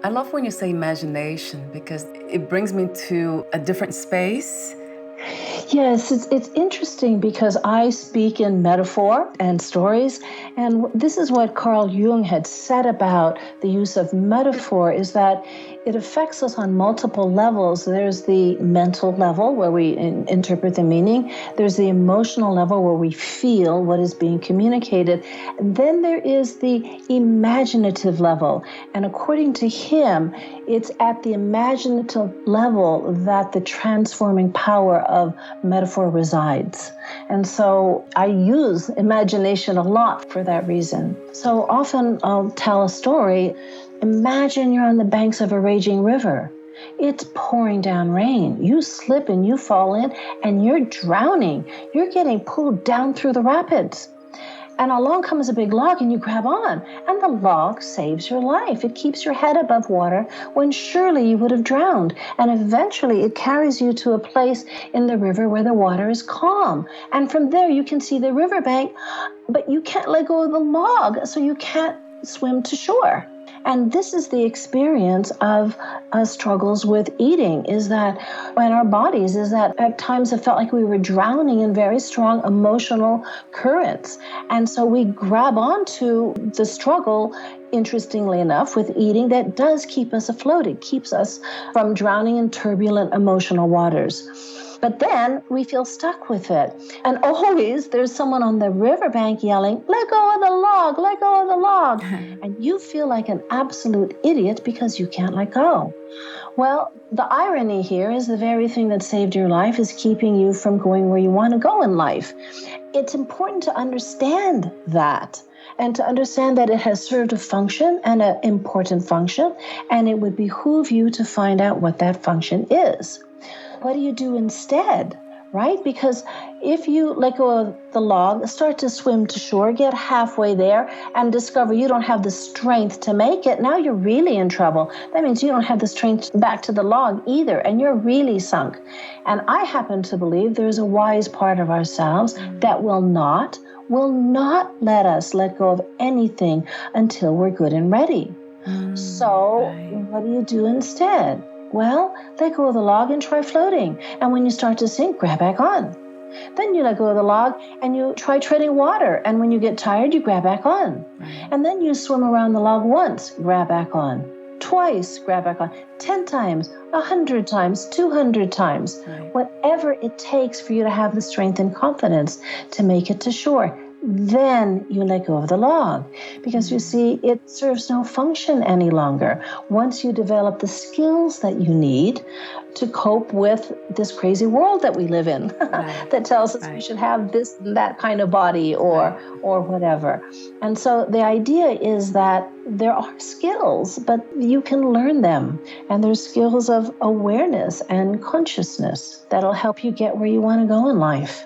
I love when you say imagination because it brings me to a different space. Yes, it's interesting because I speak in metaphor and stories, and this is what Carl Jung had said about the use of metaphor is that it affects us on multiple levels. There's the mental level where we interpret the meaning. There's the emotional level where we feel what is being communicated. And then there is the imaginative level. And according to him, it's at the imaginative level that the transforming power of metaphor resides. And so I use imagination a lot for that reason. So often I'll tell a story. Imagine you're on the banks of a raging river. It's pouring down rain. You slip and you fall in and you're drowning. You're getting pulled down through the rapids. And along comes a big log and you grab on, and the log saves your life. It keeps your head above water when surely you would have drowned. And eventually it carries you to a place in the river where the water is calm. And from there you can see the riverbank, but you can't let go of the log, so you can't swim to shore. And this is the experience of struggles with eating, is that in our bodies, is that at times it felt like we were drowning in very strong emotional currents. And so we grab onto the struggle, interestingly enough, with eating that does keep us afloat. It keeps us from drowning in turbulent emotional waters. But then we feel stuck with it. And always there's someone on the riverbank yelling, let go of the log, let go of the log. And you feel like an absolute idiot because you can't let go. Well, the irony here is the very thing that saved your life is keeping you from going where you want to go in life. It's important to understand that, and to understand that it has served a function and an important function, and it would behoove you to find out what that function is. What do you do instead, right? Because if you let go of the log, start to swim to shore, get halfway there, and discover you don't have the strength to make it, now you're really in trouble. That means you don't have the strength back to the log either, and you're really sunk. And I happen to believe there's a wise part of ourselves that will not let us let go of anything until we're good and ready. What do you do instead? Well, let go of the log and try floating. And when you start to sink, grab back on. Then you let go of the log and you try treading water. And when you get tired, you grab back on. And then you swim around the log once, grab back on. Twice, grab back on. 10 times, 100 times, 200 times. Whatever it takes for you to have the strength and confidence to make it to shore. Then you let go of the log, because you see, it serves no function any longer. Once you develop the skills that you need to cope with this crazy world that we live in, that tells us we should have this and that kind of body or whatever. And so the idea is that there are skills, but you can learn them. And there's skills of awareness and consciousness that'll help you get where you want to go in life.